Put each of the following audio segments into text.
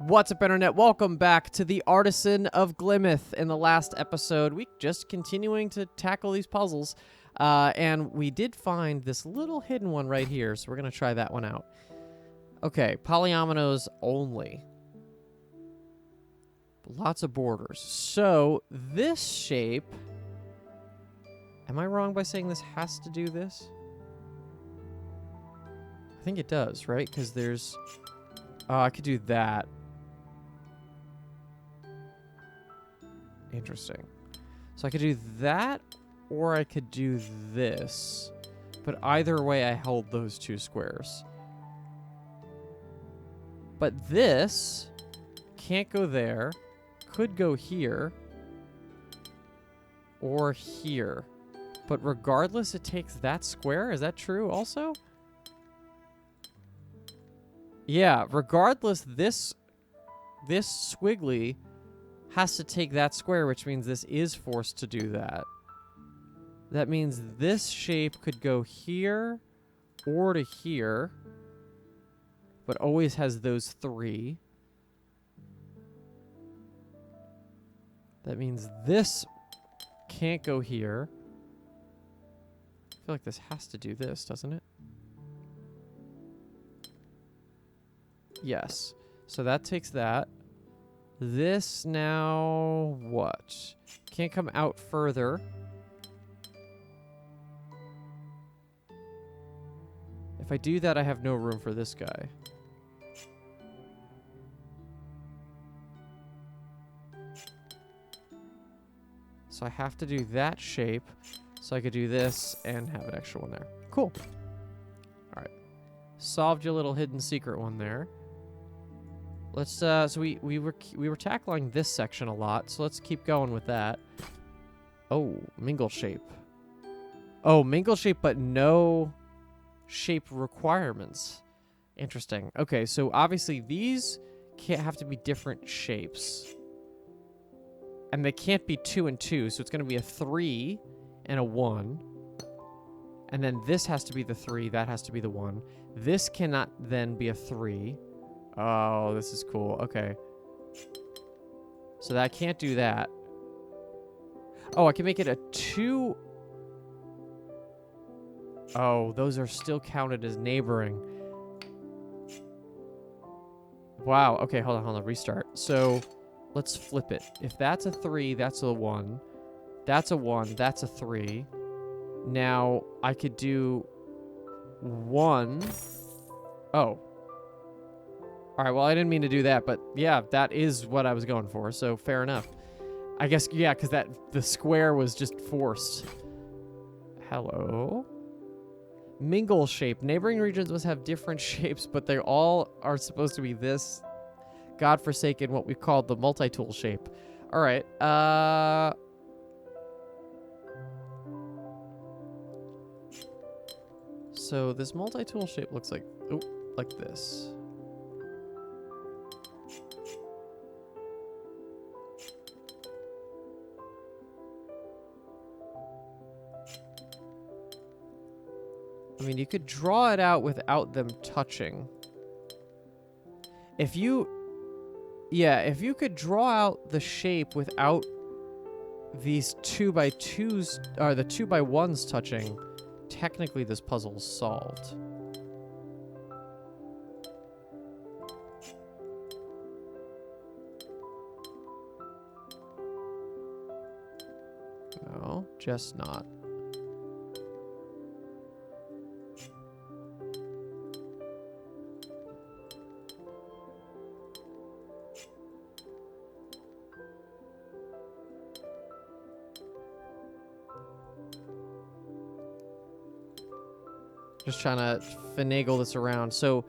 What's up, Internet? Welcome back to the Artisan of Glimmith. In the last episode, we just continuing to tackle these puzzles, and we did find this little hidden one right here, so we're going to try that one out. Okay, polyominoes only. Lots of borders. So, this shape... Am I wrong by saying this has to do this? I think it does, right? Because there's... I could do that. Interesting. So I could do that, or I could do this. But either way, I held those two squares. But this can't go there. Could go here. Or here. But regardless, it takes that square. Is that true also? Yeah, regardless, this squiggly has to take that square, which means this is forced to do that. That means this shape could go here or to here, but always has those three. That means this can't go here. I feel like this has to do this, doesn't it? Yes. So that takes that. This now... what? Can't come out further. If I do that, I have no room for this guy. So I have to do that shape. So I could do this and have an extra one there. Cool. Alright. Solved your little hidden secret one there. Let's so we were tackling this section a lot, so let's keep going with that. Oh, Mingle shape. Oh, Mingle shape, but no shape requirements. Interesting. Okay, so obviously these can't have to be different shapes. And they can't be 2 and 2, so it's going to be a 3 and a 1. And then this has to be the 3, that has to be the 1. This cannot then be a 3. Oh, this is cool. Okay. So that I can't do that. Oh, I can make it a 2. Oh, those are still counted as neighboring. Wow. Okay, hold on. Restart. So, let's flip it. If that's a 3, that's a 1. That's a 1. That's a 3. Now, I could do 1. Oh. Alright, well, I didn't mean to do that, but yeah, that is what I was going for, so fair enough. I guess, yeah, because the square was just forced. Hello? Mingle shape. Neighboring regions must have different shapes, but they all are supposed to be this godforsaken, what we call the multi-tool shape. Alright, so this multi-tool shape looks like, like this. I mean, you could draw it out without them touching. If you could draw out the shape without these 2x2s, or the 2x1s touching, technically this puzzle's solved. No, just not. Just trying to finagle this around. So,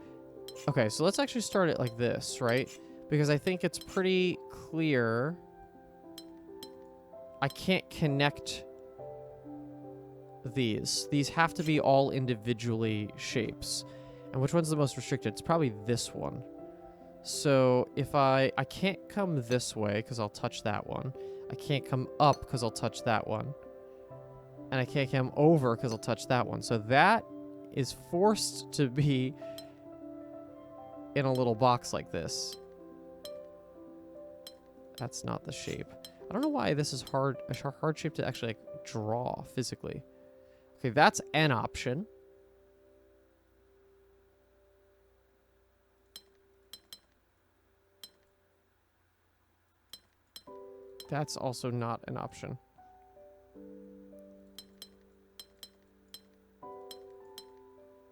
okay, so let's actually start it like this, right? Because I think it's pretty clear. I can't connect these. These have to be all individually shapes. And which one's the most restricted? It's probably this one. So if I can't come this way because I'll touch that one. I can't come up because I'll touch that one. And I can't come over because I'll touch that one. So that is forced to be in a little box like this. That's not the shape. I don't know why this is hard, a hard shape to actually like draw physically. Okay, that's an option. That's also not an option.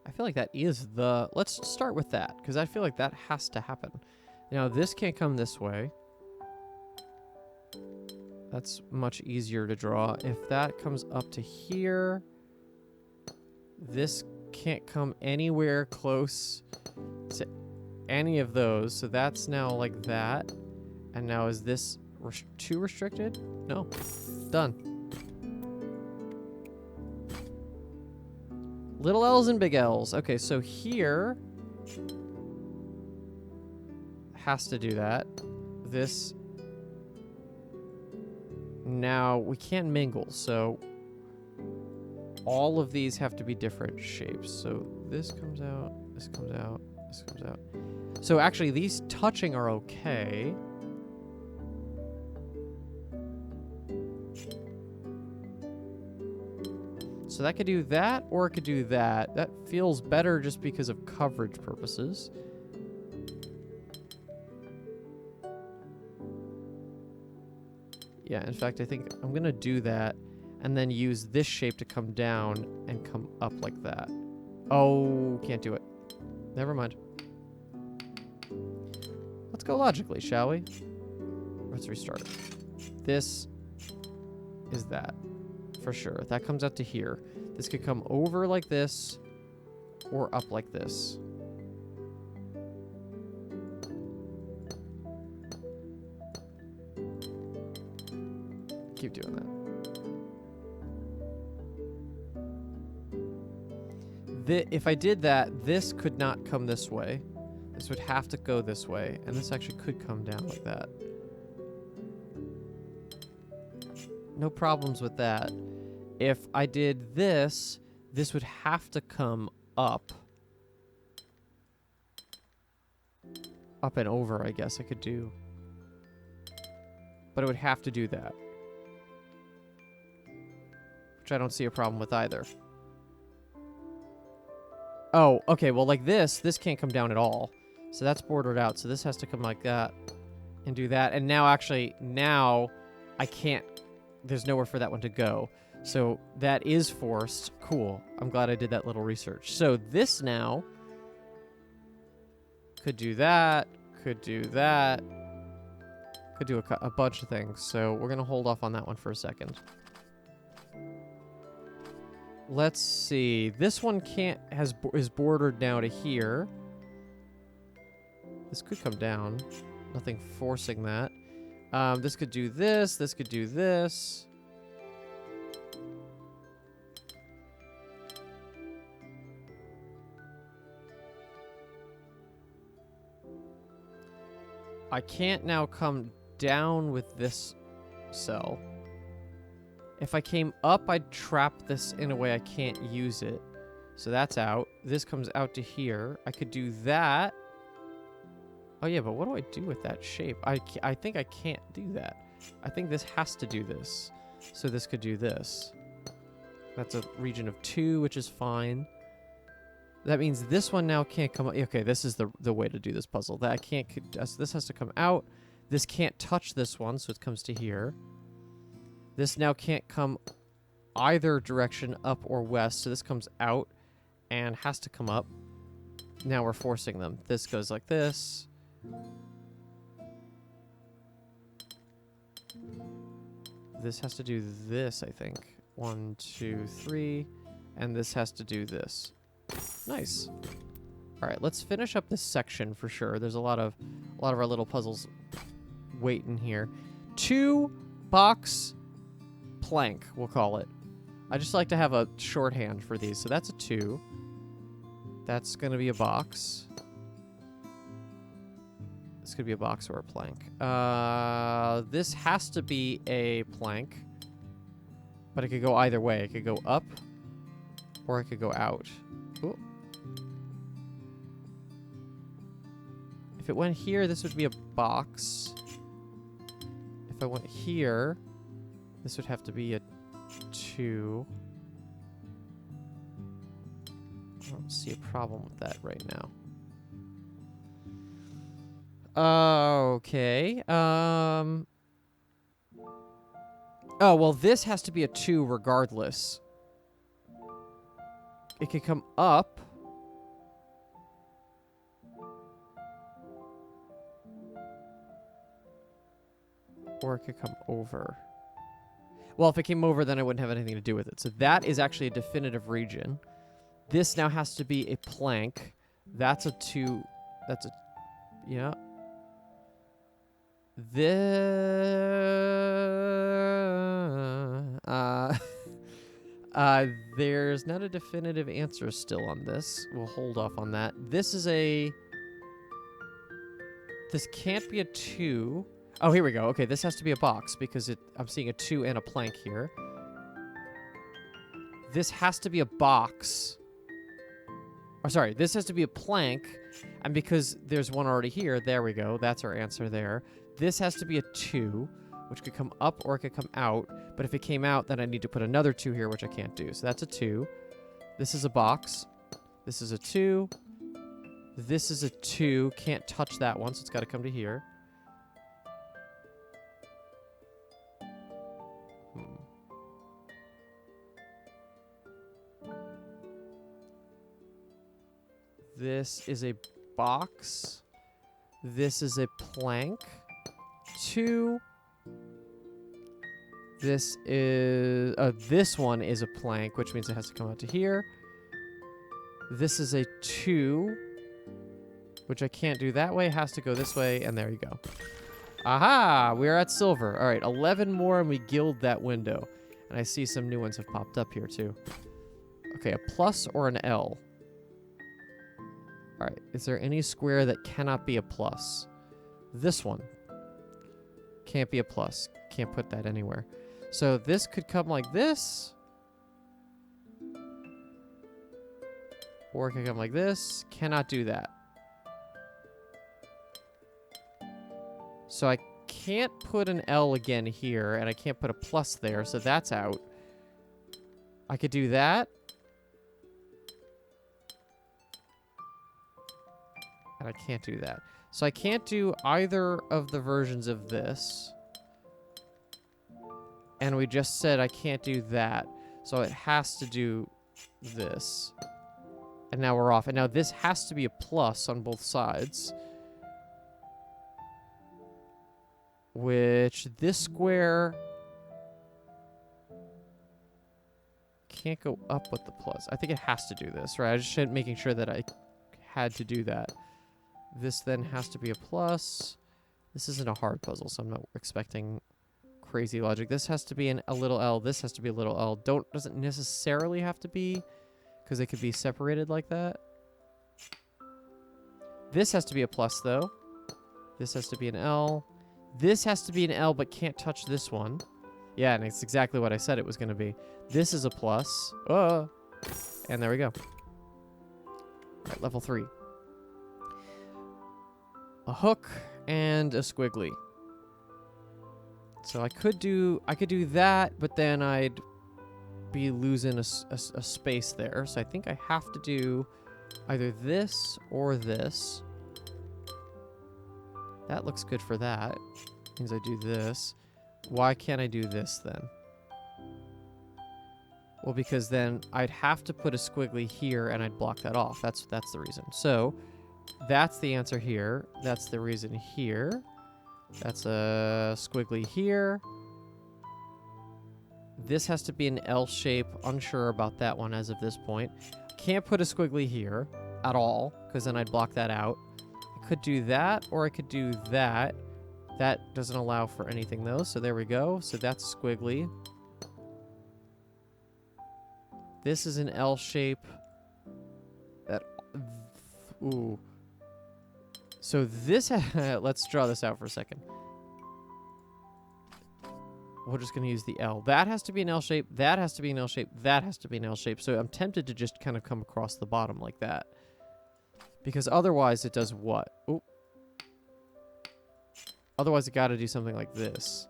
I feel like that is the... Let's start with that, because I feel like that has to happen. Now, this can't come this way. That's much easier to draw. If that comes up to here, this can't come anywhere close to any of those. So that's now like that. And now is this too restricted? No. Done. Little L's and big L's. Okay, so here has to do that. This... Now, we can't mingle, so all of these have to be different shapes. So this comes out, this comes out, this comes out. So actually, these touching are okay. So that could do that, or it could do that. That feels better just because of coverage purposes. Yeah, in fact, I think I'm going to do that and then use this shape to come down and come up like that. Oh, can't do it. Never mind. Let's go logically, shall we? Let's restart. This is that, for sure. That comes out to here. This could come over like this or up like this. Keep doing that. If I did that, this could not come this way. This would have to go this way, and this actually could come down like that. No problems with that. If I did this, this would have to come up. Up and over, I guess I could do. But it would have to do that. Which I don't see a problem with either. Oh, okay, well, like this can't come down at all. So that's bordered out, so this has to come like that and do that. And now, actually, now I can't, there's nowhere for that one to go. So that is forced. Cool. I'm glad I did that little research. So this now could do that, could do that, could do a bunch of things. So we're going to hold off on that one for a second. Let's see. This one is bordered now to here. This could come down. Nothing forcing that. This could do this. This could do this. I can't now come down with this cell. If I came up, I'd trap this in a way I can't use it. So that's out. This comes out to here. I could do that. Oh, yeah, but what do I do with that shape? I think I can't do that. I think this has to do this. So this could do this. That's a region of 2, which is fine. That means this one now can't come... Okay, this is the way to do this puzzle. That I can't... This has to come out. This can't touch this one, so it comes to here. This now can't come either direction, up or west, so this comes out and has to come up. Now we're forcing them. This goes like this. This has to do this, I think. 1, 2, 3. And this has to do this. Nice. All right, let's finish up this section for sure. There's a lot of our little puzzles waiting here. 2 box plank, we'll call it. I just like to have a shorthand for these. So that's a 2. That's going to be a box. This could be a box or a plank. This has to be a plank. But it could go either way. It could go up or it could go out. Ooh. If it went here, this would be a box. if I went here, this would have to be a 2. I don't see a problem with that right now. Okay. Oh, well, this has to be a 2 regardless. It could come up. Or it could come over. Well, if it came over, then I wouldn't have anything to do with it. So that is actually a definitive region. This now has to be a plank. That's a 2. That's a... Yeah. There's not a definitive answer still on this. We'll hold off on that. This is a... This can't be a 2. Oh, here we go. Okay, this has to be a box because I'm seeing a 2 and a plank here. This has to be a box. Oh, sorry. This has to be a plank. And because there's one already here, there we go. That's our answer there. This has to be a 2, which could come up or it could come out. But if it came out, then I need to put another 2 here, which I can't do. So that's a 2. This is a box. This is a 2. This is a 2. Can't touch that one, so it's got to come to here. This is a box. This is a plank. 2. This is... this one is a plank, which means it has to come out to here. This is a 2, which I can't do that way. It has to go this way, and there you go. Aha! We're at silver. All right, 11 more, and we gild that window. And I see some new ones have popped up here, too. Okay, a plus or an L? All right, is there any square that cannot be a plus? This one. Can't be a plus. Can't put that anywhere. So this could come like this. Or it could come like this. Cannot do that. So I can't put an L again here, and I can't put a plus there, so that's out. I could do that. And I can't do that. So I can't do either of the versions of this. And we just said I can't do that. So it has to do this. And now we're off. And now this has to be a plus on both sides. Which this square can't go up with the plus. I think it has to do this, right? I just should making sure that I had to do that. This then has to be a plus. This isn't a hard puzzle, so I'm not expecting crazy logic. This has to be a little L. This has to be a little L. Doesn't necessarily have to be, because they could be separated like that. This has to be a plus, though. This has to be an L. This has to be an L, but can't touch this one. Yeah, and it's exactly what I said it was going to be. This is a plus. Oh, and there we go. All right, level 3. A hook and a squiggly. So I could do that, but then I'd be losing a space there. So I think I have to do either this or this. That looks good for that. Means I do this. Why can't I do this then? Well, because then I'd have to put a squiggly here and I'd block that off. That's the reason. So that's the answer here. That's the reason here. That's a squiggly here. This has to be an L shape. Unsure about that one as of this point. Can't put a squiggly here at all, because then I'd block that out. I could do that, or I could do that. That doesn't allow for anything, though, so there we go. So that's squiggly. This is an L shape. That... Ooh. So this... Let's draw this out for a second. We're just going to use the L. That has to be an L shape. That has to be an L shape. That has to be an L shape. So I'm tempted to just kind of come across the bottom like that. Because otherwise it does what? Oop. Otherwise it got to do something like this.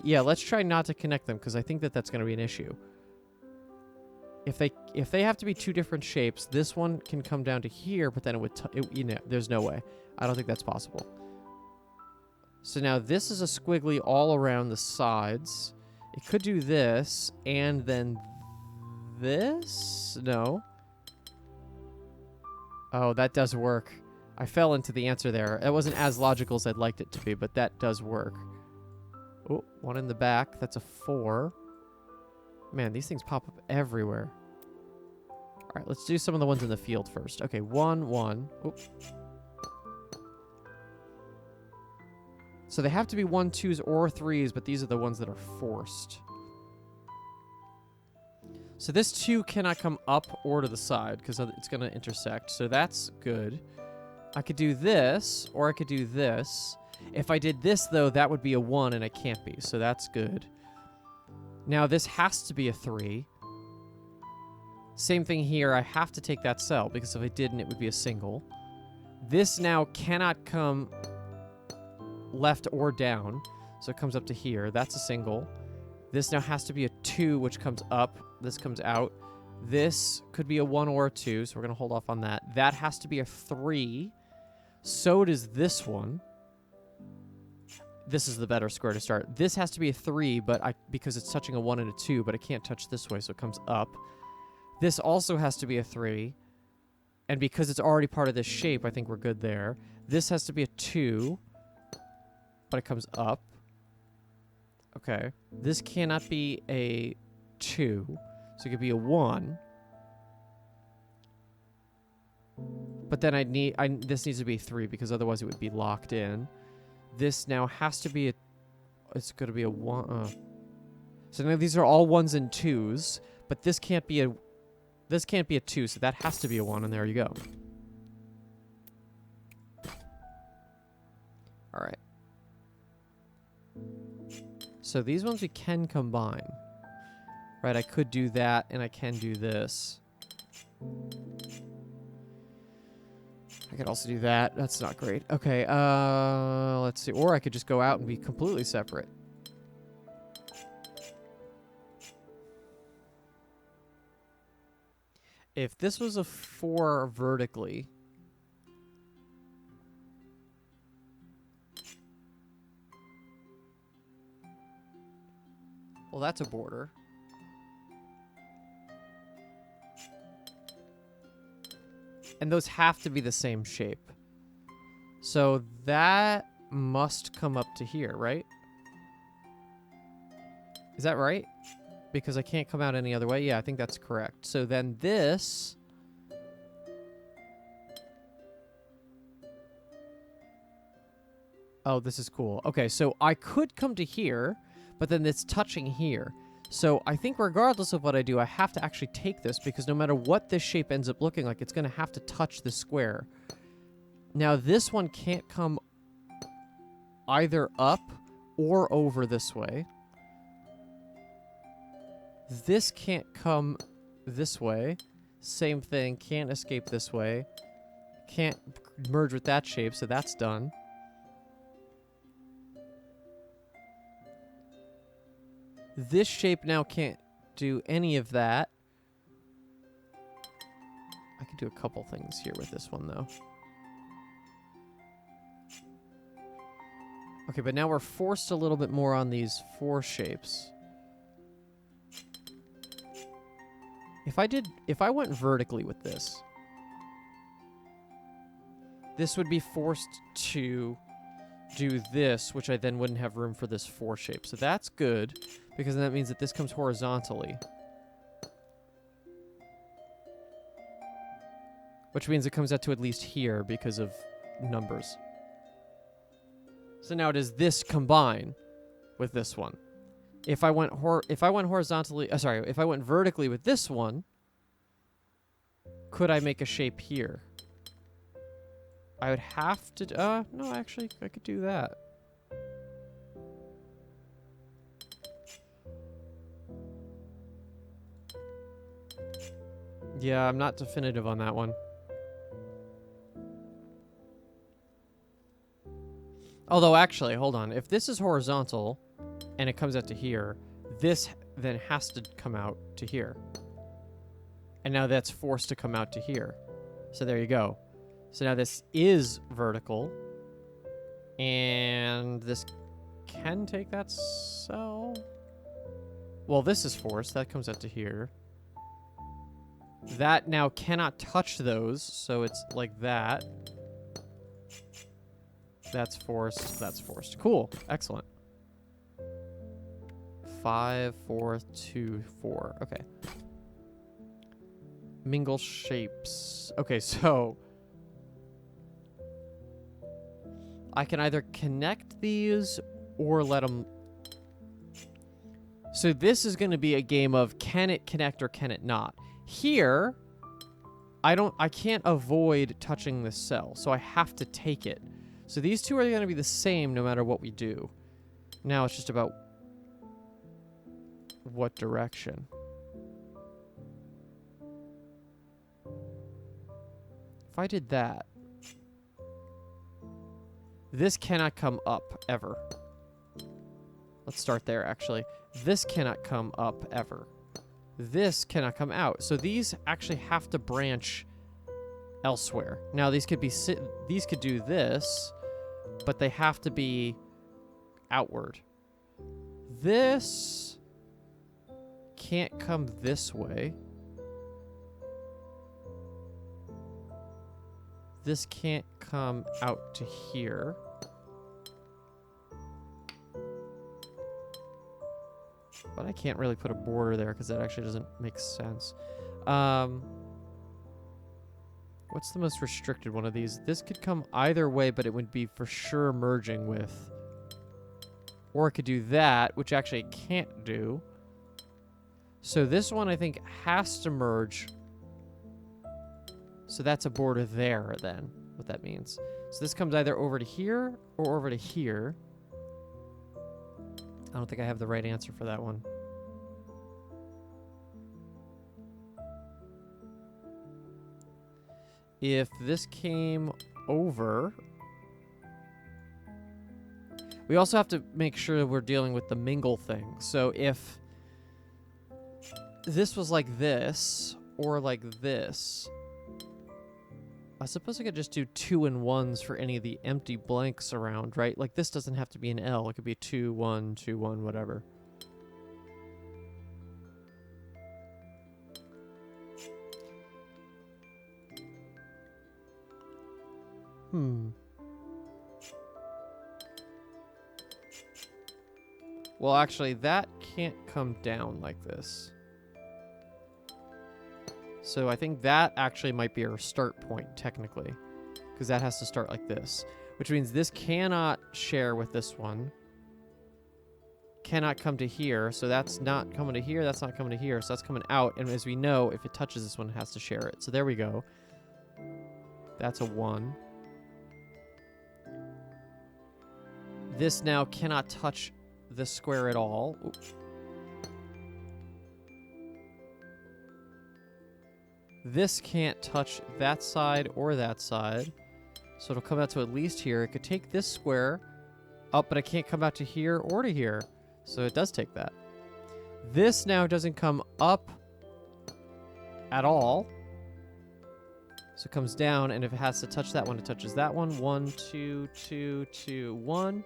Yeah, let's try not to connect them because I think that that's going to be an issue. If they have to be two different shapes, this one can come down to here, but then it would, you know, there's no way. I don't think that's possible. So now this is a squiggly all around the sides. It could do this, and then this? No. Oh, that does work. I fell into the answer there. It wasn't as logical as I'd liked it to be, but that does work. Oh, one in the back. That's a 4. Man, these things pop up everywhere. All right, let's do some of the ones in the field first. Okay, 1, 1. Oop. So they have to be 1, 2s, or 3s, but these are the ones that are forced. So this 2 cannot come up or to the side because it's going to intersect. So that's good. I could do this, or I could do this. If I did this, though, that would be a 1, and it can't be. So that's good. Now, this has to be a 3. Same thing here. I have to take that cell, because if I didn't, it would be a single. This now cannot come left or down, so it comes up to here. That's a single. This now has to be a 2, which comes up. This comes out. This could be a 1 or a 2, so we're going to hold off on that. That has to be a 3. So does this one. This is the better square to start. This has to be a 3, but because it's touching a 1 and a 2, but it can't touch this way, so it comes up. This also has to be a 3. And because it's already part of this shape, I think we're good there. This has to be a 2, but it comes up. Okay. This cannot be a 2, so it could be a 1. But then this needs to be 3 because otherwise it would be locked in. This now has to be it's going to be a 1. So now these are all 1s and 2s, but this can't be a 2, so that has to be a 1, and there you go. All right. So these ones we can combine. Right, I could do that, and I can do this. I could also do that. That's not great. Okay, let's see. Or I could just go out and be completely separate. If this was a 4 vertically... Well, that's a border. And those have to be the same shape. So that must come up to here, right? Is that right? Because I can't come out any other way. Yeah, I think that's correct. So then this... Oh, this is cool. Okay, so I could come to here, but then it's touching here. So I think regardless of what I do, I have to actually take this because no matter what this shape ends up looking like, it's going to have to touch the square. Now, this one can't come either up or over this way. This can't come this way. Same thing. Can't escape this way. Can't merge with that shape, so that's done. This shape now can't do any of that. I could do a couple things here with this one, though. Okay, but now we're forced a little bit more on these 4 shapes. If I went vertically with this, this would be forced to do this, which I then wouldn't have room for this 4 shape. So that's good, because then that means that this comes horizontally. Which means it comes out to at least here because of numbers. So now does this combine with this one? If I went horizontally, if I went vertically with this one, could I make a shape here? I would have to, no, actually, I could do that. Yeah, I'm not definitive on that one. Although, actually, hold on. If this is horizontal, and it comes out to here, this then has to come out to here. And now that's forced to come out to here. So there you go. So now this is vertical. And this can take that cell. Well, this is forced. That comes out to here. That now cannot touch those. So it's like that. That's forced. That's forced. Cool. Excellent. 5, 4, 2, 4. Okay. Mingle shapes. Okay, so I can either connect these or let them... So this is going to be a game of can it connect or can it not. Here, I can't avoid touching this cell, so I have to take it. So these two are going to be the same no matter what we do. Now it's just about what direction. If I did that, this cannot come up ever. Let's start there, actually. This cannot come up ever. This cannot come out. So these actually have to branch elsewhere. Now these could be these could do this, but they have to be outward. This can't come this way. This can't come out to here. But I can't really put a border there because that actually doesn't make sense. What's the most restricted one of these? This could come either way, but it would be for sure merging with. Or it could do that, which actually it can't do. So this one, I think, has to merge. So that's a border there, then, what that means. So this comes either over to here or over to here. I don't think I have the right answer for that one. If this came over... We also have to make sure we're dealing with the mingle thing. So if this was like this, or like this... I suppose I could just do 2 and 1s for any of the empty blanks around, right? Like this doesn't have to be an L. It could be a 2, 1, 2, 1, whatever. Well, actually, that can't come down like this. So I think that actually might be our start point, technically. Because that has to start like this. Which means this cannot share with this one. Cannot come to here. So that's not coming to here. That's not coming to here. So that's coming out. And as we know, if it touches this one, it has to share it. So there we go. That's a 1. This now cannot touch the square at all. Ooh. This can't touch that side or that side. So it'll come out to at least here. It could take this square up, but it can't come out to here or to here. So it does take that. This now doesn't come up at all. So it comes down, and if it has to touch that one, it touches that one. 1, 2, 2, 2, 1.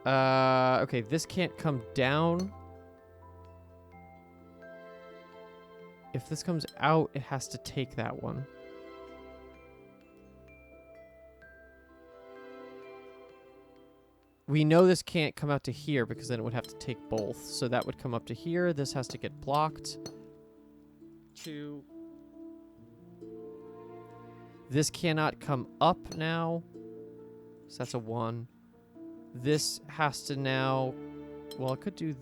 Okay, this can't come down. If this comes out, it has to take that one. We know this can't come out to here because then it would have to take both. So that would come up to here. This has to get blocked. 2. This cannot come up now. So that's a 1. This has to now... Well, it could do...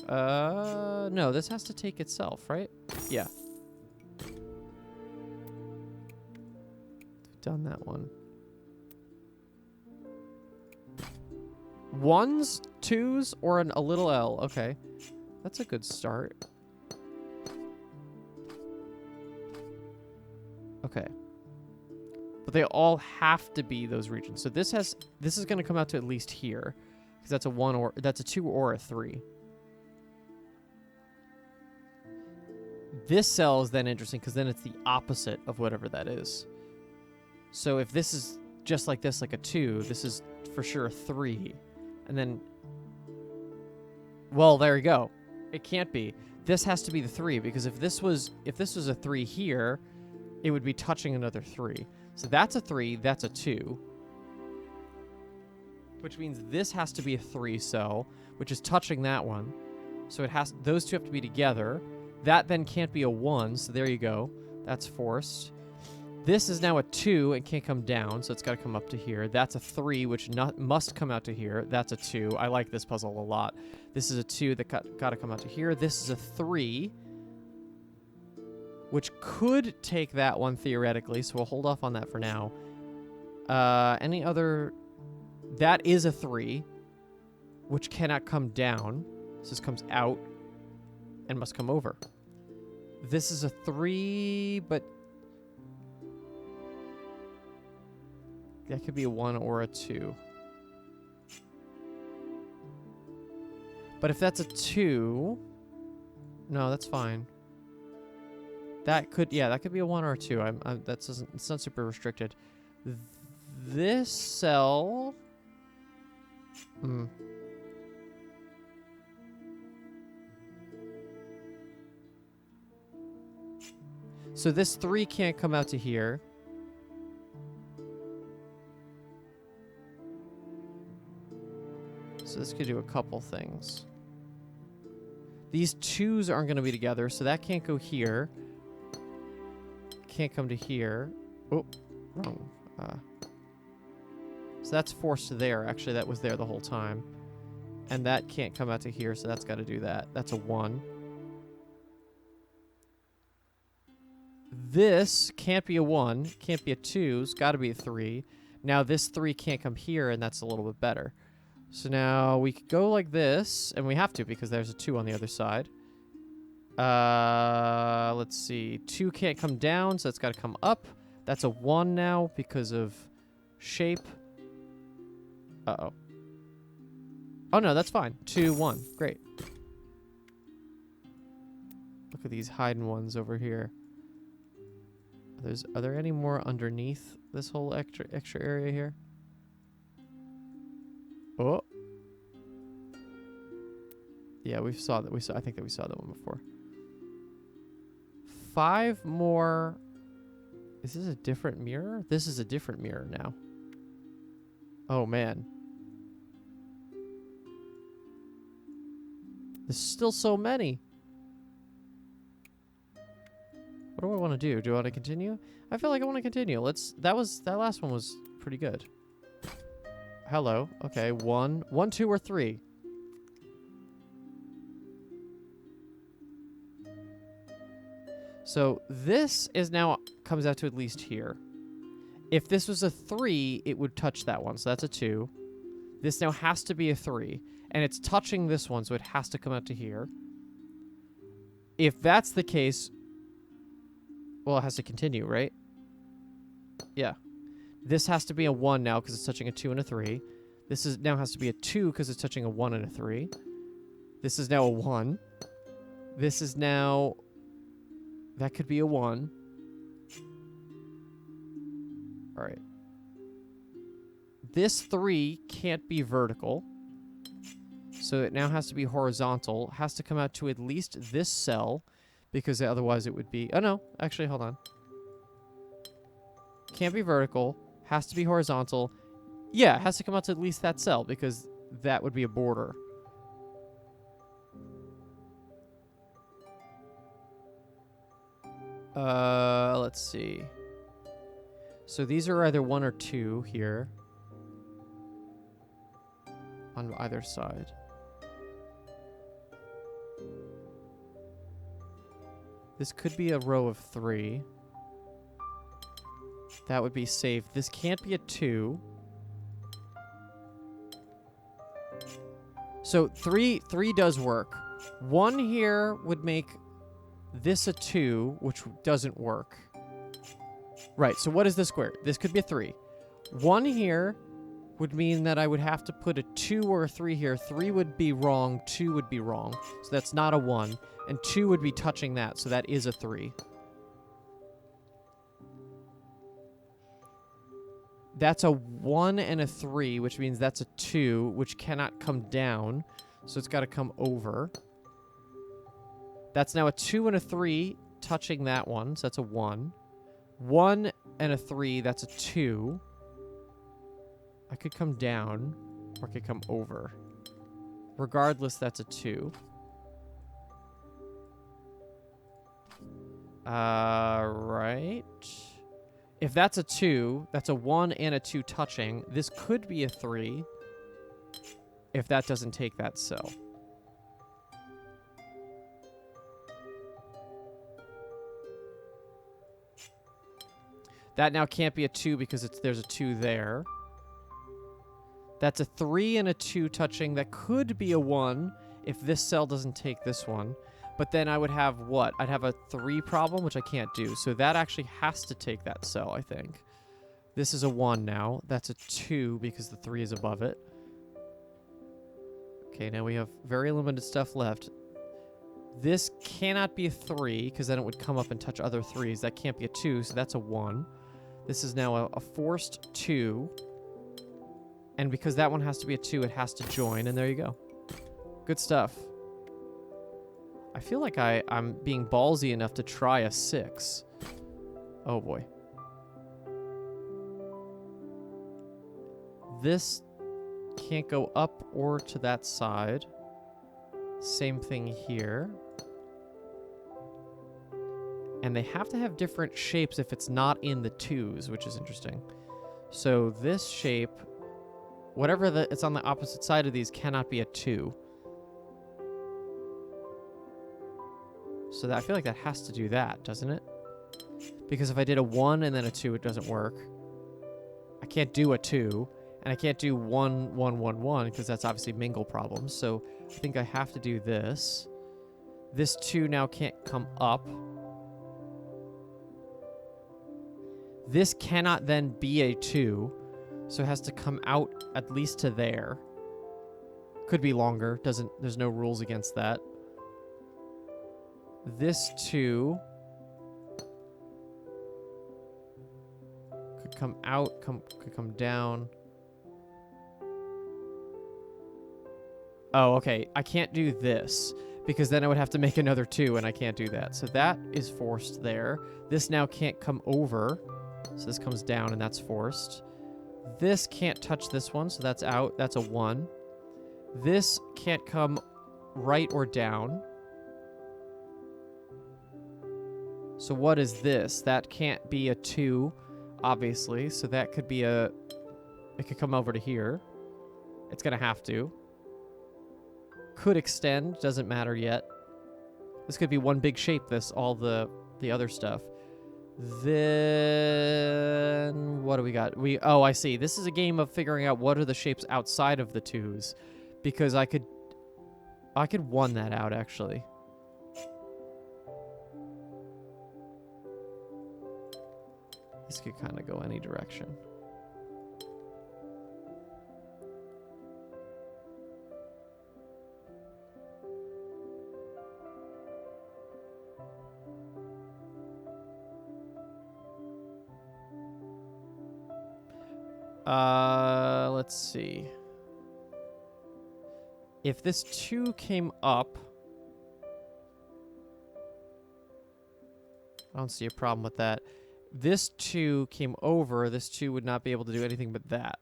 no, this has to take itself, right? Yeah. Done that one. 1s, 2s, or a little L. Okay. That's a good start. Okay. But they all have to be those regions. So this is going to come out to at least here. Because that's a 1 or that's a 2 or a 3. This cell is then interesting because then it's the opposite of whatever that is. So if this is just like this, like a 2, this is for sure a 3. And then, well, there you go. It can't be. This has to be the 3 because if this was a 3 here, it would be touching another 3. So that's a 3, that's a 2. Which means this has to be a 3 cell, which is touching that one. So it has those two have to be together. That then can't be a 1, so there you go. That's forced. This is now a 2 and can't come down, so it's got to come up to here. That's a 3, which must come out to here. That's a 2. I like this puzzle a lot. This is a 2 that got to come out to here. This is a 3, which could take that one theoretically, so we'll hold off on that for now. Any other... That is a 3, which cannot come down. So this comes out and must come over. This is a 3, but... That could be a 1 or a 2. But if that's a 2... No, that's fine. That could... Yeah, that could be a 1 or a 2. It's not super restricted. This cell... So this 3 can't come out to here. So this could do a couple things. These 2s aren't going to be together, so that can't go here. Can't come to here. Oh, wrong. So that's forced there. Actually, that was there the whole time. And that can't come out to here, so that's got to do that. That's a 1. This can't be a 1. Can't be a 2. It's got to be a 3. Now this 3 can't come here, and that's a little bit better. So now we could go like this, and we have to because there's a 2 on the other side. Let's see. 2 can't come down, so it's got to come up. That's a 1 now because of shape. Uh-oh. Oh, no, that's fine. 2, 1. Great. Look at these hiding ones over here. Are there any more underneath this whole extra area here? Oh. Yeah, I think that we saw that one before. 5 more. Is this a different mirror? This is a different mirror now. Oh, man. There's still so many. What do I want to do? Do I want to continue? I feel like I want to continue. That last one was pretty good. Hello. Okay, 1, 2, or 3. So this is now comes out to at least here. If this was a 3, it would touch that one. So that's a 2. This now has to be a 3. And it's touching this one, so it has to come out to here. If that's the case... Well, it has to continue, right? Yeah. This has to be a 1 now because it's touching a 2 and a 3. This now has to be a 2 because it's touching a 1 and a 3. This is now a 1. This is now... That could be a 1. All right. This 3 can't be vertical. So it now has to be horizontal. Has to come out to at least this cell. Because otherwise it would be... Oh, no. Actually, hold on. Can't be vertical. Has to be horizontal. Yeah, it has to come out to at least that cell. Because that would be a border. Let's see. So these are either 1 or 2 here. On either side. This could be a row of 3. That would be safe. This can't be a 2. So 3 does work. 1 here would make this a 2, which doesn't work. Right, so what is the square? This could be a 3. 1 here, would mean that I would have to put a 2 or a 3 here. 3 would be wrong, 2 would be wrong. So that's not a 1. And 2 would be touching that, so that is a 3. That's a 1 and a 3, which means that's a 2, which cannot come down. So it's got to come over. That's now a 2 and a 3 touching that one, so that's a 1. 1 and a 3, that's a 2. I could come down, or I could come over. Regardless, that's a 2. Right. If that's a 2, that's a 1 and a 2 touching. This could be a 3 if that doesn't take that cell. That now can't be a 2 because there's a 2 there. That's a 3 and a 2 touching. That could be a 1 if this cell doesn't take this one. But then I would have what? I'd have a 3 problem, which I can't do. So that actually has to take that cell, I think. This is a 1 now. That's a 2 because the 3 is above it. Okay, now we have very limited stuff left. This cannot be a 3 because then it would come up and touch other 3s. That can't be a 2, so that's a 1. This is now a forced 2. And because that one has to be a 2, it has to join, and there you go. Good stuff. I feel like I'm being ballsy enough to try a 6. Oh boy. This can't go up or to that side. Same thing here. And they have to have different shapes if it's not in the 2s, which is interesting. So this shape, whatever it's on the opposite side of these, cannot be a 2. So that, I feel like that has to do that, doesn't it? Because if I did a 1 and then a 2, it doesn't work. I can't do a 2, and I can't do 1, 1, 1, 1, because that's obviously Mingle problems. So I think I have to do this. This 2 now can't come up. This cannot then be a 2, so it has to come out at least to there. Could be longer. There's no rules against that. This 2 could come out, could come down. Oh, okay. I can't do this because then I would have to make another 2, and I can't do that. So that is forced there. This now can't come over, so this comes down, and that's forced. This can't touch this one, so that's out. That's a 1. This can't come right or down. So what is this? That can't be a 2, obviously. So that could be it could come over to here. It's going to have to. Could extend, doesn't matter yet. This could be one big shape, all the other stuff. Then what do we got? Oh, I see. This is a game of figuring out what are the shapes outside of the 2s, because I could 1 that out actually. This could kind of go any direction. Let's see. If this 2 came up, I don't see a problem with that. This 2 came over, this 2 would not be able to do anything but that.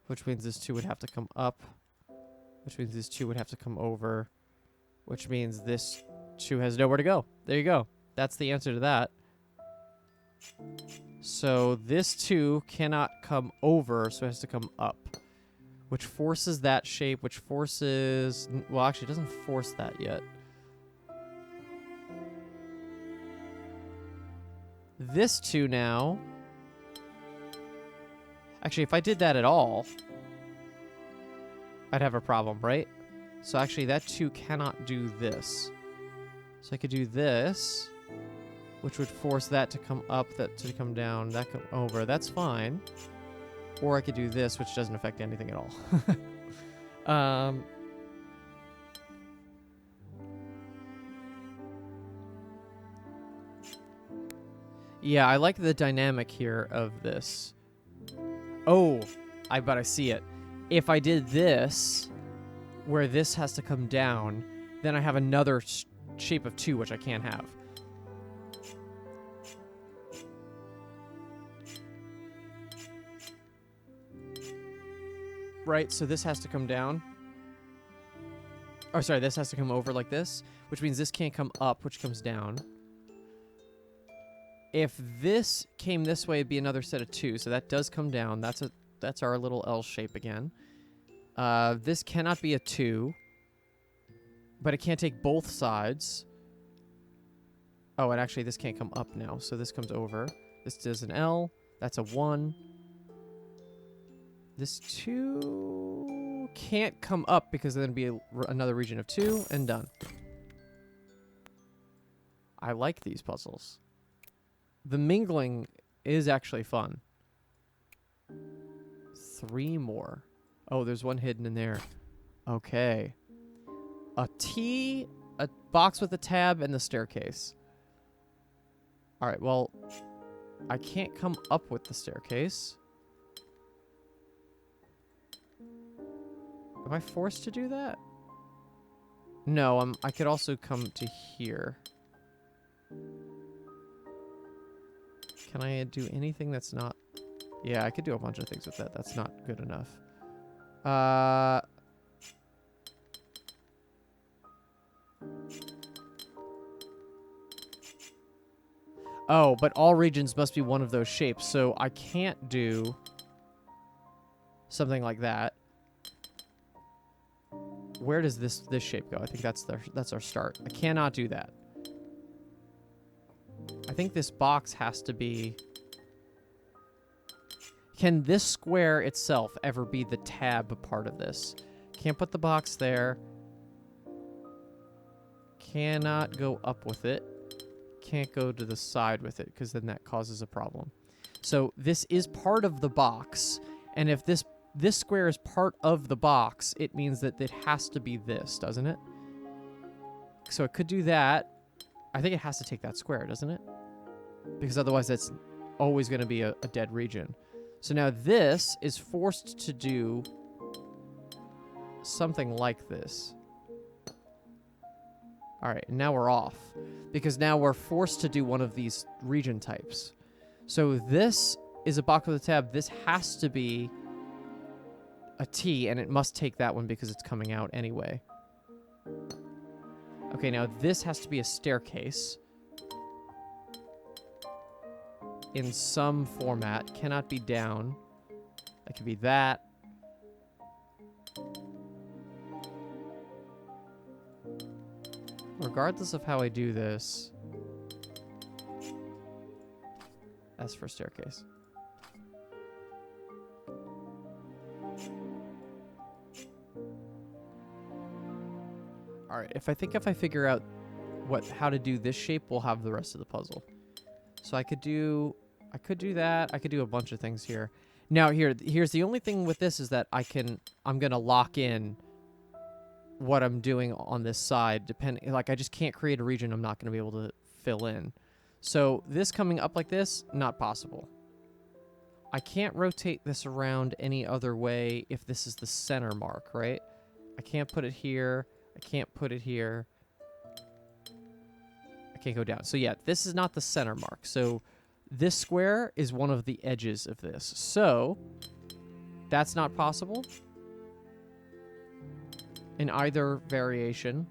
Which means this 2 would have to come up. Which means this 2 would have to come over. Which means this 2 has nowhere to go. There you go. That's the answer to that. So this 2 cannot come over, so it has to come up. Which forces that shape, which forces... Well, actually, it doesn't force that yet. This 2 now... Actually, if I did that at all, I'd have a problem, right? So actually, that 2 cannot do this. So I could do this, which would force that to come up, that to come down, that come over. That's fine. Or I could do this, which doesn't affect anything at all. Yeah, I like the dynamic here of this. Oh, but I see it. If I did this, where this has to come down, then I have another shape of 2, which I can't have. Right, so this has to come down. Oh, sorry, this has to come over like this, which means this can't come up, which comes down. If this came this way, it'd be another set of 2, so that does come down. That's our little L shape again. This cannot be a 2, but it can't take both sides. Oh, and actually, this can't come up now, so this comes over. This is an L. That's a 1. This 2 can't come up because then it'd be another region of 2, and done. I like these puzzles. The mingling is actually fun. 3 more. Oh, there's one hidden in there. Okay. A T, a box with a tab, and the staircase. All right, well, I can't come up with the staircase. Am I forced to do that? No, I could also come to here. Can I do anything that's not... Yeah, I could do a bunch of things with that. That's not good enough. Oh, but all regions must be one of those shapes, so I can't do something like that. Where does this shape go? I think that's our start. I cannot do that. I think this box has to be... Can this square itself ever be the tab part of this? Can't put the box there. Cannot go up with it. Can't go to the side with it, because then that causes a problem. So this is part of the box, and if this square is part of the box, it means that it has to be this, doesn't it? So it could do that. I think it has to take that square, doesn't it? Because otherwise it's always going to be a dead region. So now this is forced to do something like this. All right, now we're off. Because now we're forced to do one of these region types. So this is a box with a tab. This has to be a T, and it must take that one because it's coming out anyway. Okay, now this has to be a staircase. In some format. Cannot be down. That could be that. Regardless of how I do this. As for staircase. Alright, if I figure out how to do this shape, we'll have the rest of the puzzle. So I could do that. I could do a bunch of things here. Now here's the only thing with this is that I'm gonna lock in what I'm doing on this side, like I just can't create a region I'm not gonna be able to fill in. So this coming up like this, not possible. I can't rotate this around any other way if this is the center mark, right? I can't put it here. I can't put it here. I can't go down. So yeah, this is not the center mark. So this square is one of the edges of this. So that's not possible in either variation.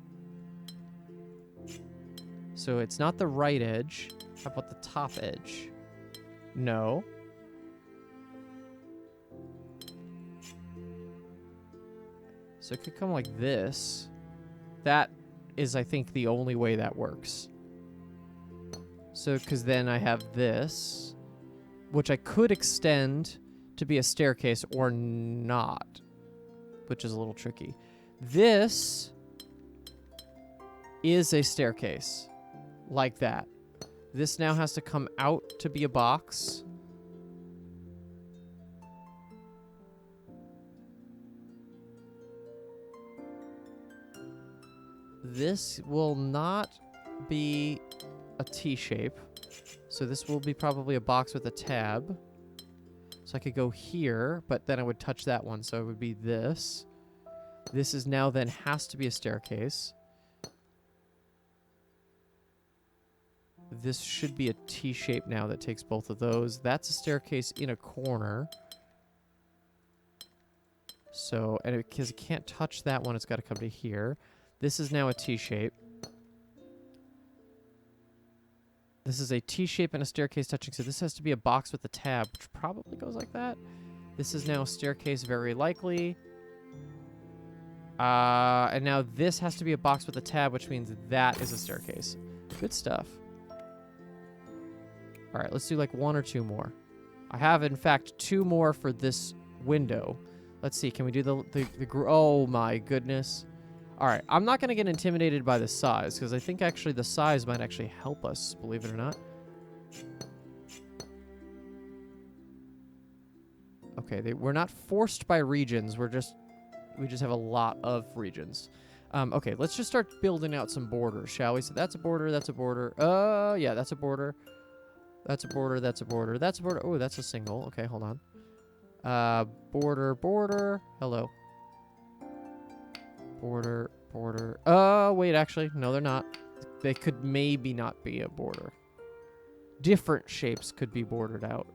So it's not the right edge. How about the top edge? No. So it could come like this. That is, I think, the only way that works. So, because then I have this, which I could extend to be a staircase or not, which is a little tricky. This is a staircase, like that. This now has to come out to be a box. This will not be a T shape. So this will be probably a box with a tab. So I could go here, but then I would touch that one. So it would be this. This is now then has to be a staircase. This should be a T shape now that takes both of those. That's a staircase in a corner. So, and because it can't touch that one, it's got to come to here. This is now a T shape. This is a T shape and a staircase touching. So this has to be a box with a tab, which probably goes like that. This is now a staircase, very likely. And now this has to be a box with a tab, which means that is a staircase. Good stuff. All right, let's do like 1 or 2 more. I have, in fact, 2 more for this window. Let's see. Can we do the oh, my goodness. All right. I'm not going to get intimidated by the size because I think actually the size might actually help us, believe it or not. Okay. We're not forced by regions. We just have a lot of regions. Okay. Let's just start building out some borders, shall we? So that's a border. That's a border. Yeah, that's a border. That's a border. That's a border. That's a border. Oh, that's a single. Okay, hold on. Border, border. Hello. Border, border. Wait, actually. No, they're not. They could maybe not be a border. Different shapes could be bordered out.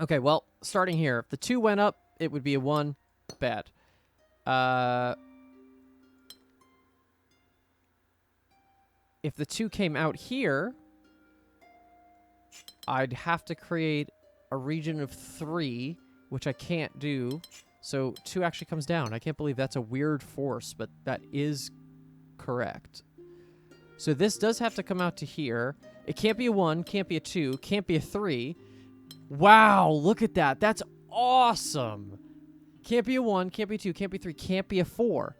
Okay, well, starting here. If the 2 went up, it would be a 1. Bad. If the 2 came out here, I'd have to create a region of 3, which I can't do. So 2 actually comes down. I can't believe that's a weird force, but that is correct. So this does have to come out to here. It can't be a 1, can't be a 2, can't be a 3. Wow, look at that. That's awesome. Can't be a 1, can't be a 2, can't be a 3, can't be a 4.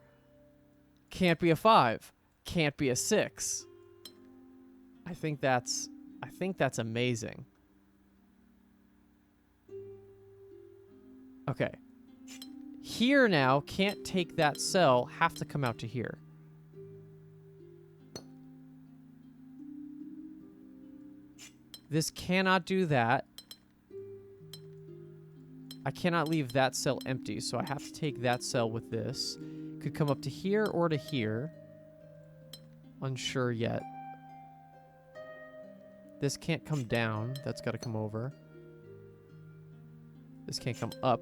Can't be a 5. Can't be a 6. I think that's amazing. Okay. Here now, can't take that cell, have to come out to here. This cannot do that. I cannot leave that cell empty, so I have to take that cell with this. Could come up to here or to here. Unsure yet. This can't come down. That's got to come over. This can't come up.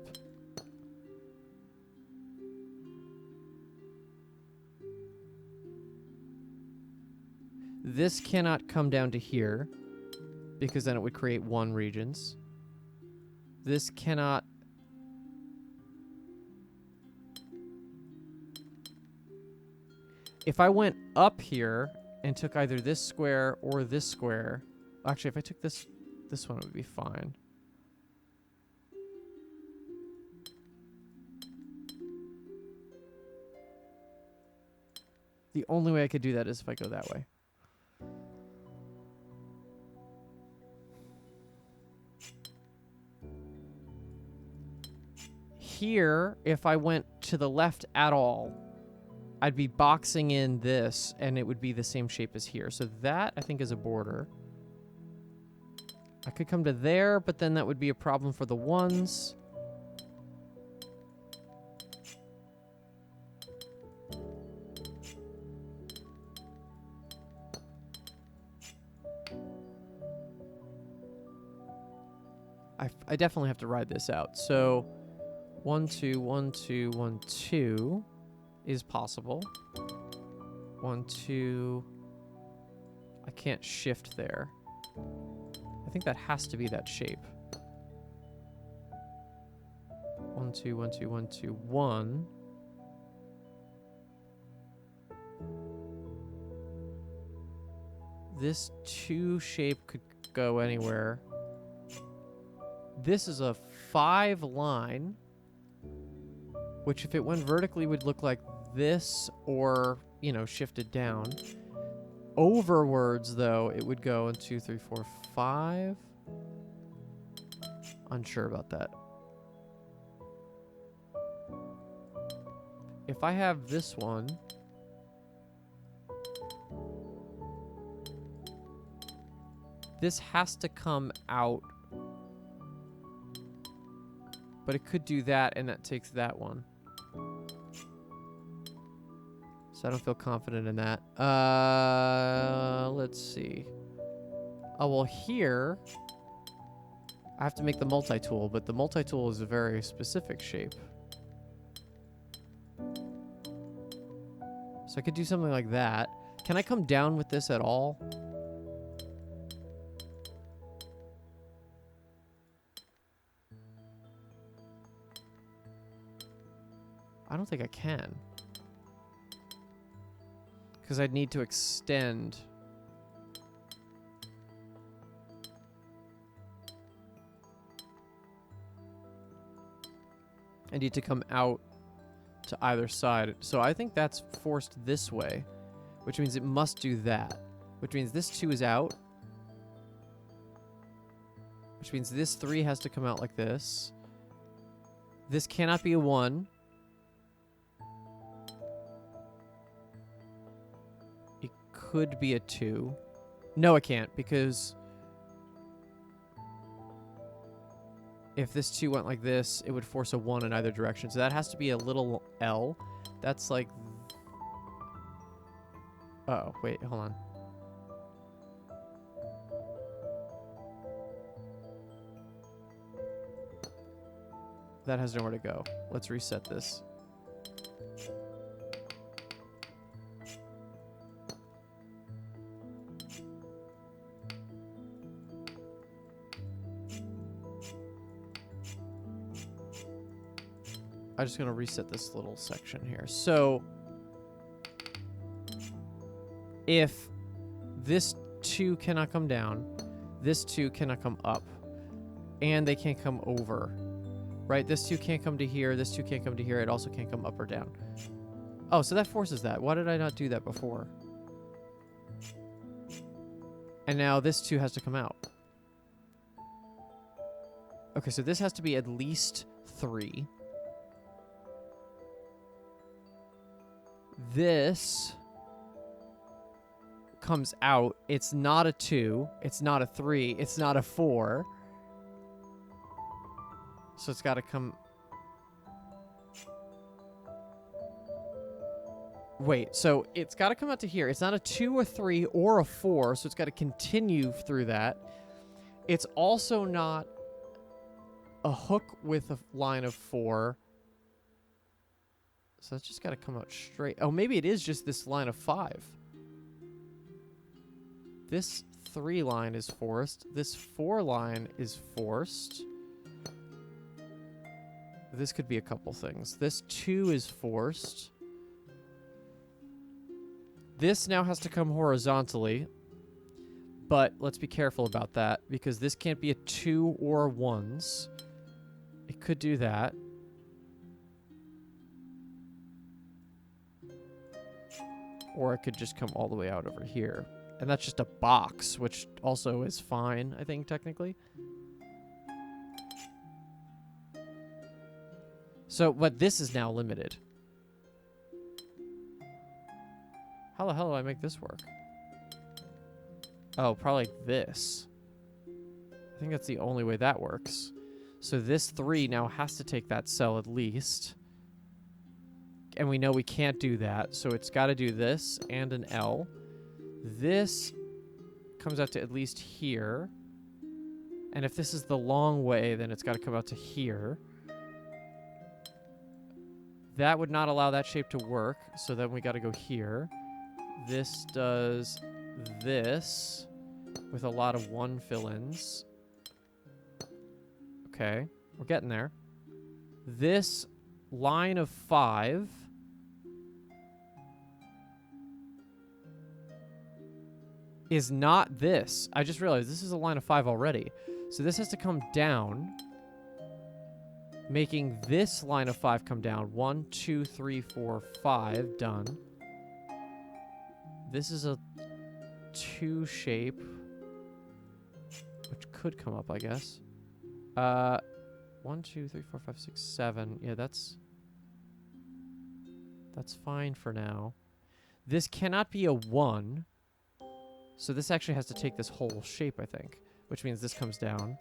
This cannot come down to here, because then it would create 1 regions. This cannot... If I went up here and took either this square or this square... Actually, if I took this one, it would be fine. The only way I could do that is if I go that way. Here, if I went to the left at all, I'd be boxing in this, and it would be the same shape as here. So that, I think, is a border. I could come to there, but then that would be a problem for the 1s. I definitely have to ride this out. So 1, 2, 1, 2, 1, 2 is possible. 1, 2. I can't shift there. I think that has to be that shape. 1, 2, 1, 2, 1, 2, 1. This 2 shape could go anywhere. This is a 5 line, which if it went vertically would look like this or, you know, shifted down. Overwards, though, it would go in 2, 3, 4, 5. Unsure about that. if I have this one, this has to come out, but it could do that, and that takes that one. So I don't feel confident in that. Let's see. Oh, well, here I have to make the multi-tool, but the multi-tool is a very specific shape. So I could do something like that. Can I come down with this at all? I don't think I can. Because I'd need to extend. I need to come out to either side. So I think that's forced this way, which means it must do that. Which means this 2 is out. Which means this 3 has to come out like this. This cannot be a 1. It could be a 2. No, it can't, because if this 2 went like this, it would force a 1 in either direction. So that has to be a little L. That's like... Oh, wait, hold on. That has nowhere to go. Let's reset this. I'm just going to reset this little section here. So, if this 2 cannot come down, this 2 cannot come up, and they can't come over, right? This 2 can't come to here, this 2 can't come to here, it also can't come up or down. Oh, so that forces that. Why did I not do that before? And now this 2 has to come out. Okay, so this has to be at least 3. This comes out. It's not a 2. It's not a 3. It's not a 4. So it's got to come... Wait, so it's got to come out to here. It's not a 2, a 3, or a 4, so it's got to continue through that. It's also not a hook with a line of 4. So it's just got to come out straight. Oh, maybe it is just this line of 5. This 3 line is forced. This 4 line is forced. This could be a couple things. This 2 is forced. This now has to come horizontally. But let's be careful about that, because this can't be a 2 or 1s. It could do that. Or it could just come all the way out over here. And that's just a box, which also is fine, I think, technically. So, but this is now limited. How the hell do I make this work? Oh, probably like this. I think that's the only way that works. So this 3 now has to take that cell at least. And we know we can't do that, so it's got to do this and an L. This comes out to at least here. And if this is the long way, then it's got to come out to here. That would not allow that shape to work, so then we got to go here. This does this with a lot of 1 fill-ins. Okay, we're getting there. This line of 5 is not this. I just realized this is a line of 5 already. So this has to come down, making this line of 5 come down. 1, 2, 3, 4, 5. Done. This is a 2 shape, which could come up, I guess. 1, 2, 3, 4, 5, 6, 7. Yeah, that's... That's fine for now. This cannot be a 1. So this actually has to take this whole shape, I think. Which means this comes down.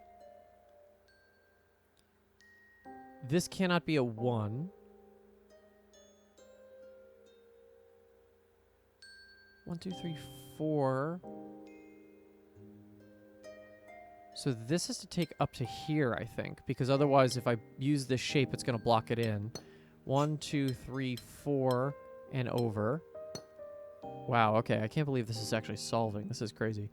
This cannot be a 1. 1, 2, 3, 4. So this has to take up to here, I think. Because otherwise, if I use this shape, it's going to block it in. 1, 2, 3, 4, and over. Wow, okay. I can't believe this is actually solving. This is crazy.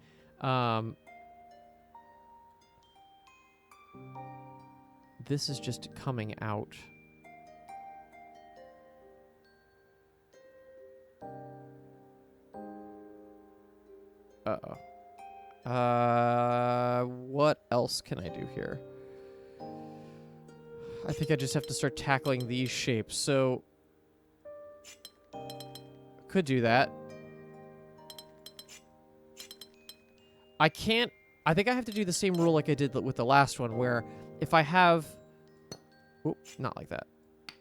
This is just coming out. Uh-oh. What else can I do here? I think I just have to start tackling these shapes. So, could do that. I can't... I think I have to do the same rule like I did with the last one, where if I have... Oop, not like that.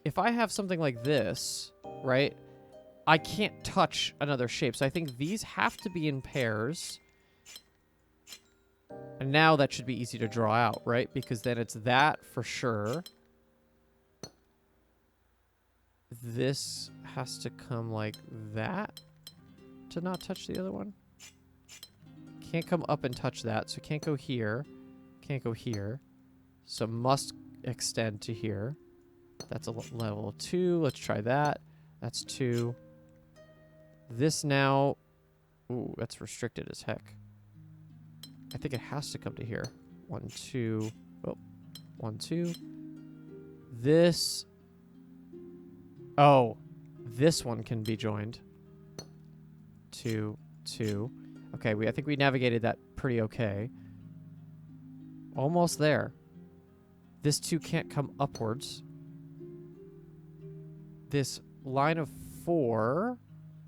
If I have something like this, right, I can't touch another shape. So I think these have to be in pairs. And now that should be easy to draw out, right? Because then it's that for sure. This has to come like that to not touch the other one. Can't come up and touch that, so can't go here. Can't go here. So must extend to here. That's a level 2. Let's try that. That's 2. This now... Ooh, that's restricted as heck. I think it has to come to here. 1, 2. Oh, 1, 2. This... Oh, this one can be joined. 2, 2. Okay, I think we navigated that pretty okay. Almost there. This 2 can't come upwards. This line of 4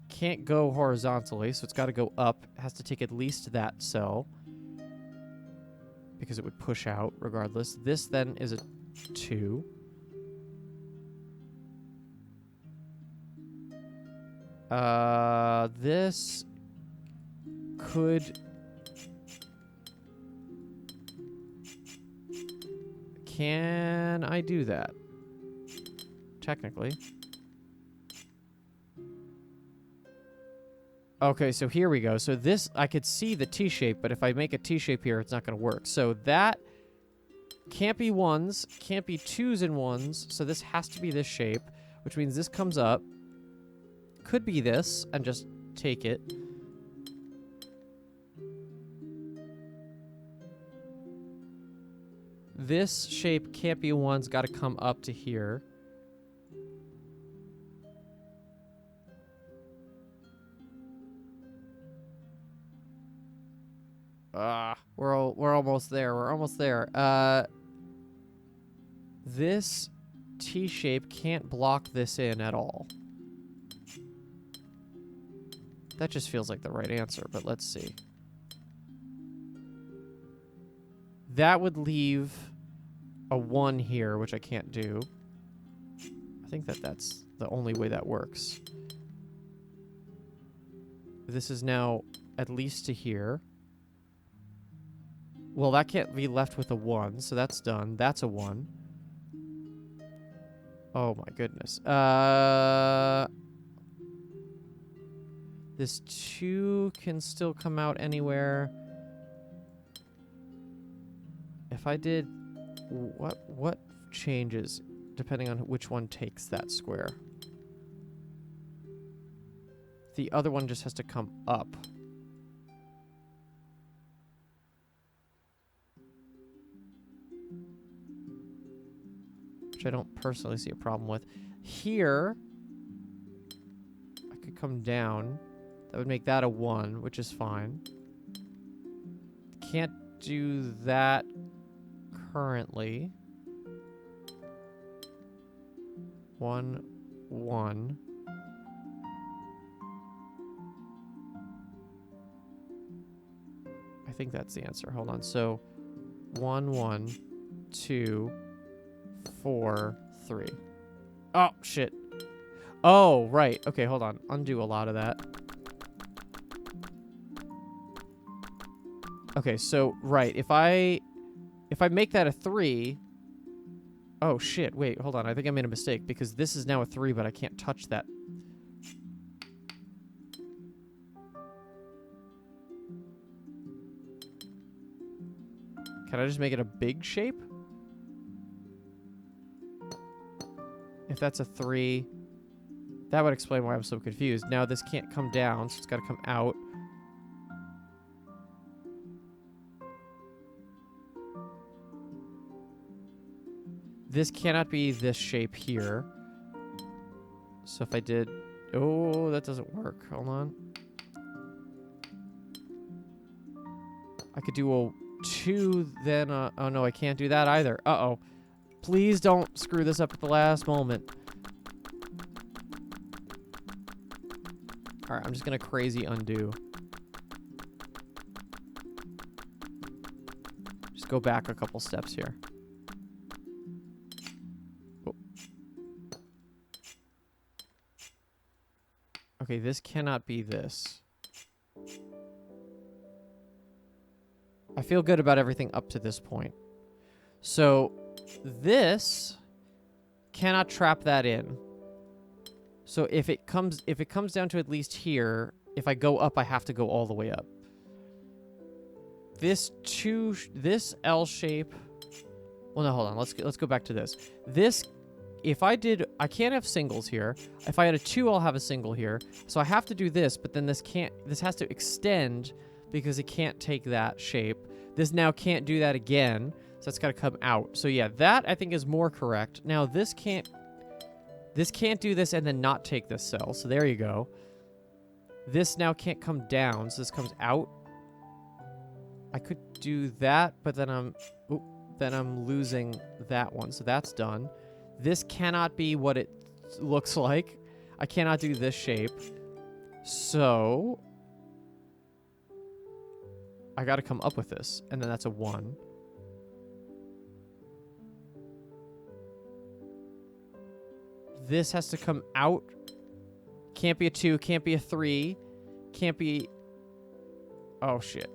can't go horizontally, so it's got to go up. It has to take at least that cell, because it would push out regardless. This then is a 2. This could... Can I do that? Technically. Okay, so here we go. So this, I could see the T shape, but if I make a T shape here, it's not going to work. So that can't be 1s, can't be 2s and 1s, so this has to be this shape, which means this comes up. Could be this, and just take it. This shape can't be 1s, got to come up to here. We're almost there. We're almost there. This T shape can't block this in at all. That just feels like the right answer, but let's see. That would leave a 1 here, which I can't do. I think that's the only way that works. This is now at least to here. Well, that can't be left with a 1, so that's done. That's a 1. Oh my goodness. This 2 can still come out anywhere. If I did... What changes depending on which one takes that square? The other one just has to come up. Which I don't personally see a problem with. Here, I could come down. That would make that a 1, which is fine. Can't do that currently. 1, 1. I think that's the answer. Hold on. So 1, 1, 2, 4, 3. Oh, shit. Oh, right. Okay, hold on. Undo a lot of that. Okay, so, right. If I make that a 3... Oh, shit. Wait, hold on. I think I made a mistake because this is now a 3, but I can't touch that. Can I just make it a big shape? If that's a 3, that would explain why I'm so confused. Now this can't come down, so it's got to come out. This cannot be this shape here. So if I did... Oh, that doesn't work. Hold on. I could do a 2, then... oh, no, I can't do that either. Uh-oh. Please don't screw this up at the last moment. Alright, I'm just gonna crazy undo. Just go back a couple steps here. Oh. Okay, this cannot be this. I feel good about everything up to this point. So, this cannot trap that in. So if it comes down to at least here, if I go up, I have to go all the way up. This L shape. Well, no, hold on. Let's go back to this. This, if I did, I can't have singles here. If I had a 2, I'll have a single here. So I have to do this, but then this has to extend because it can't take that shape. This now can't do that again. So it's got to come out. So yeah, that I think is more correct. Now this can't do this and then not take this cell. So there you go. This now can't come down. So this comes out. I could do that, but then I'm losing that one. So that's done. This cannot be what it looks like. I cannot do this shape. So I got to come up with this. And then that's a 1. This has to come out. Can't be a 2. Can't be a 3. Can't be... Oh, shit.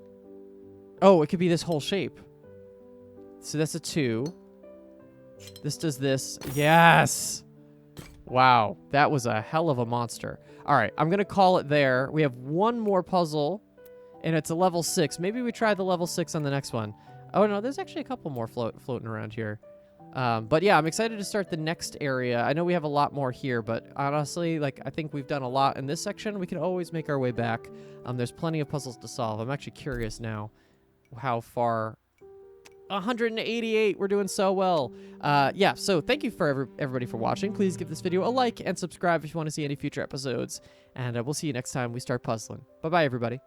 Oh, it could be this whole shape. So that's a 2. This does this. Yes! Wow. That was a hell of a monster. All right. I'm going to call it there. We have one more puzzle, and it's a level 6. Maybe we try the level 6 on the next one. Oh, no. There's actually a couple more floating around here. But yeah, I'm excited to start the next area. I know we have a lot more here, but honestly, like, I think we've done a lot in this section. We can always make our way back. There's plenty of puzzles to solve. I'm actually curious now how far... 188! We're doing so well. Yeah, so thank you for everybody for watching. Please give this video a like and subscribe if you want to see any future episodes. And we'll see you next time we start puzzling. Bye-bye, everybody.